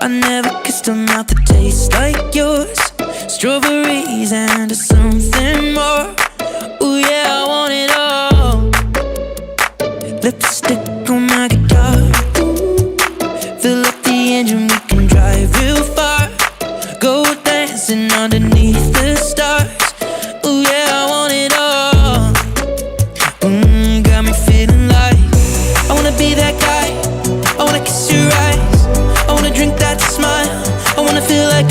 I never kissed a mouth that tastes like yours. Strawberries and something more. Ooh yeah, I want it all. Lipstick on my guitar. Fill up the engine, we can drive real far. Go dancing underneath the stars. Ooh yeah, I want it all. Got me feeling like I wanna be that guy. I wanna kiss your eyes. I wanna drink that smile. I wanna feel like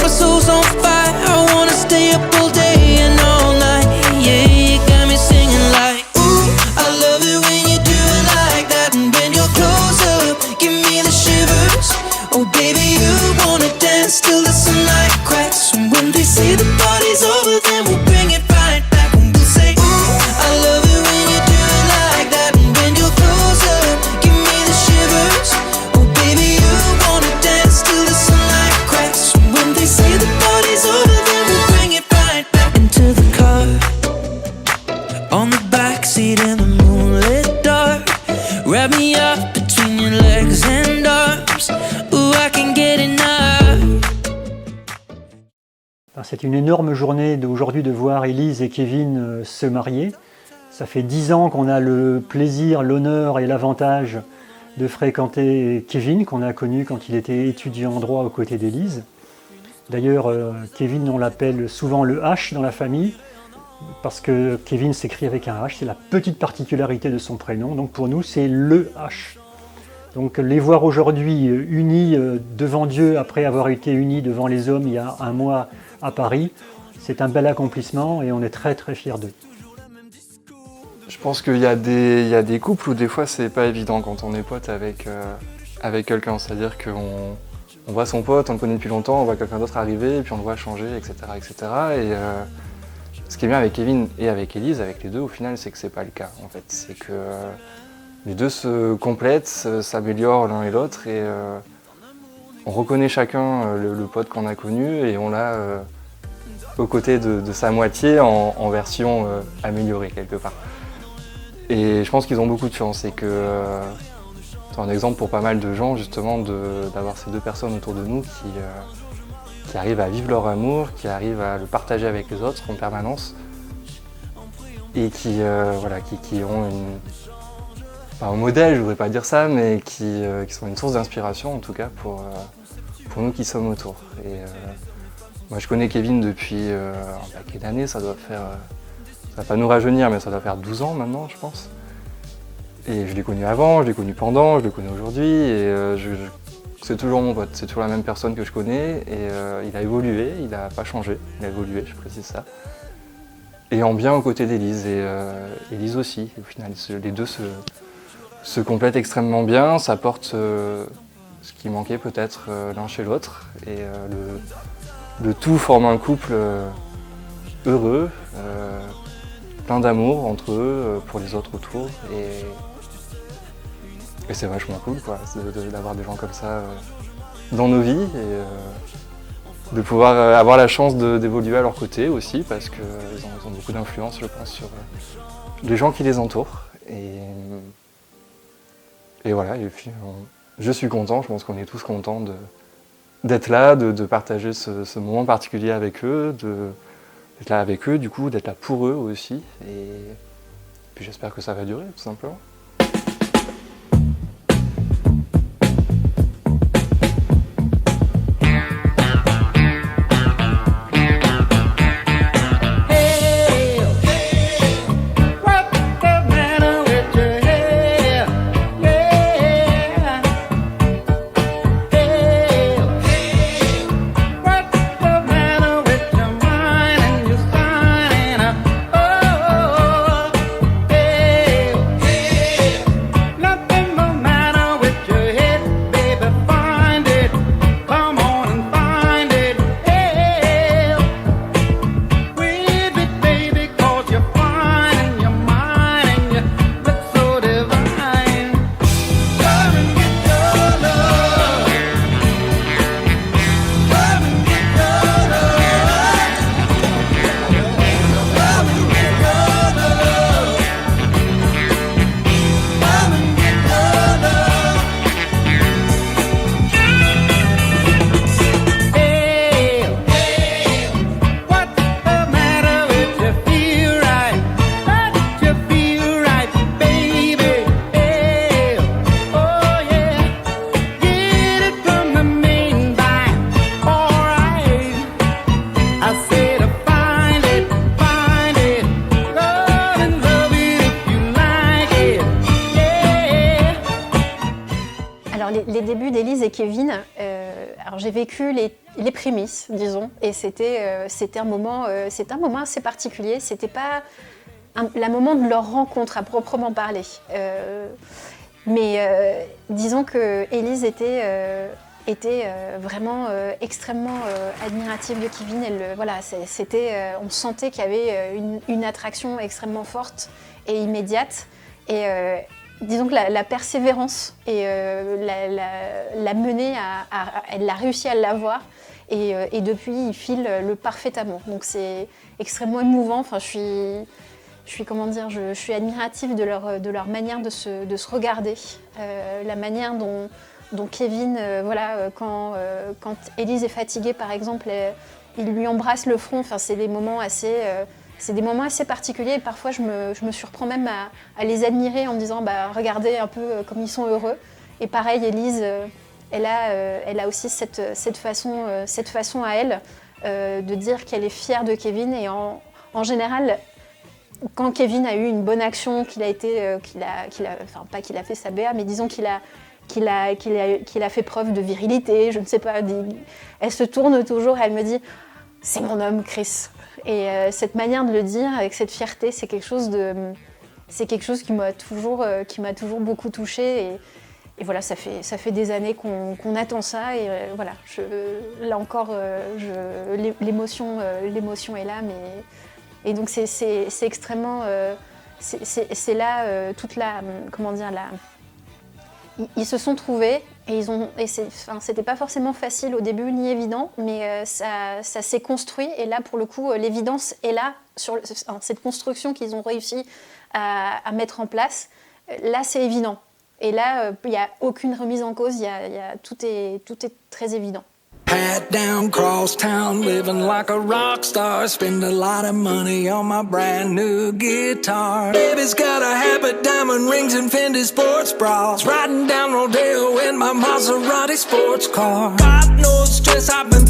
my soul's on fire. I wanna stay up all day and all night. Yeah, you got me singing like, ooh, I love it when you do it like that. And when you're close up, give me the shivers. Oh baby, you wanna dance till the sunlight cracks. And when they say the party's over, then we'll bring it right back. And we'll say, ooh, I love it when you do it like that. And when you're close up, give me the shivers. Oh baby, you wanna dance till the sunlight cracks. And when they say the party's over, then we'll bring it right back into the car. On the backseat in the moonlit dark. Wrap me up between your legs and arms. Ooh, I can get enough. C'est une énorme journée d'aujourd'hui de voir Élise et Kevin se marier. Ça fait 10 ans qu'on a le plaisir, l'honneur et l'avantage de fréquenter Kevin, qu'on a connu quand il était étudiant en droit aux côtés d'Élise. D'ailleurs, Kevin, on l'appelle souvent le H dans la famille, parce que Kevin s'écrit avec un H, c'est la petite particularité de son prénom, donc pour nous c'est le H. Donc les voir aujourd'hui unis devant Dieu après avoir été unis devant les hommes il y a un mois à Paris, c'est un bel accomplissement et on est très très fiers d'eux. Je pense qu'il y a des couples où des fois c'est pas évident quand on est pote avec quelqu'un, c'est-à-dire qu'on voit son pote, on le connaît depuis longtemps, on voit quelqu'un d'autre arriver et puis on le voit changer, etc. etc. Et ce qui est bien avec Kevin et avec Élise, avec les deux au final, c'est que c'est pas le cas en fait. C'est que les deux se complètent, s'améliorent l'un et l'autre et on reconnaît chacun le pote qu'on a connu et on l'a aux côtés de sa moitié en version améliorée quelque part. Et je pense qu'ils ont beaucoup de chance et que c'est un exemple pour pas mal de gens justement d'avoir ces deux personnes autour de nous qui arrivent à vivre leur amour, qui arrivent à le partager avec les autres en permanence et qui ont un modèle, je voudrais pas dire ça, mais qui sont une source d'inspiration en tout cas pour nous qui sommes autour. Et moi je connais Kevin depuis un paquet d'années, ça va pas nous rajeunir, mais ça doit faire 12 ans maintenant, je pense. Et je l'ai connu avant, je l'ai connu pendant, je le connais aujourd'hui, et c'est toujours mon pote, c'est toujours la même personne que je connais, et il a évolué, il n'a pas changé, il a évolué, je précise ça. Et en bien aux côtés d'Élise, et Élise aussi, au final, les deux se complètent extrêmement bien, ça apporte ce qui manquait peut-être l'un chez l'autre, et le tout forme un couple heureux, plein d'amour entre eux, pour les autres autour, et c'est vachement cool quoi, d'avoir des gens comme ça dans nos vies, et de pouvoir avoir la chance d'évoluer à leur côté aussi, parce qu'ils ont beaucoup d'influence je pense sur les gens qui les entourent, et voilà, et puis je suis content, je pense qu'on est tous contents d'être là, de partager ce moment particulier avec eux, d'être là avec eux, du coup, d'être là pour eux aussi. Et puis j'espère que ça va durer, tout simplement. Kevin, alors j'ai vécu les prémices, disons, et c'était un moment assez particulier. C'était pas le moment de leur rencontre à proprement parler. Mais disons que Élise était vraiment extrêmement admirative de Kevin. On sentait qu'il y avait une attraction extrêmement forte et immédiate. Et disons que la persévérance et l'a menée elle a réussi à l'avoir. Et depuis, ils filent le parfait amour. Donc c'est extrêmement émouvant. Enfin, je suis admirative de leur manière de se regarder, la manière dont Kevin, quand Élise est fatiguée, par exemple, il lui embrasse le front. Enfin, c'est des moments assez particuliers. Et parfois, je me surprends même à les admirer en me disant, regardez un peu comme ils sont heureux. Et pareil, Élise, elle a aussi cette façon à elle de dire qu'elle est fière de Kevin. Et en général, quand Kevin a eu une bonne action, pas qu'il a fait sa BA, mais disons qu'il a fait preuve de virilité, je ne sais pas, elle se tourne toujours et elle me dit « c'est mon homme, Chris ». Et cette manière de le dire, avec cette fierté, c'est quelque chose qui m'a toujours beaucoup touchée. Et voilà, ça fait des années qu'on attend ça. Et voilà, là encore, l'émotion est là, mais... Et donc c'est extrêmement, c'est là toute la, comment dire, ils se sont trouvés et c'était pas forcément facile au début ni évident, mais ça s'est construit et là pour le coup l'évidence est là sur cette construction qu'ils ont réussi à mettre en place. Là c'est évident et là il n'y a aucune remise en cause, tout est très évident. Hat down, cross town, living like a rock star. Spend a lot of money on my brand new guitar. Baby's got a habit, diamond rings and Fendi sports bras. Riding down Rodeo in my Maserati sports car. Got no stress, I've been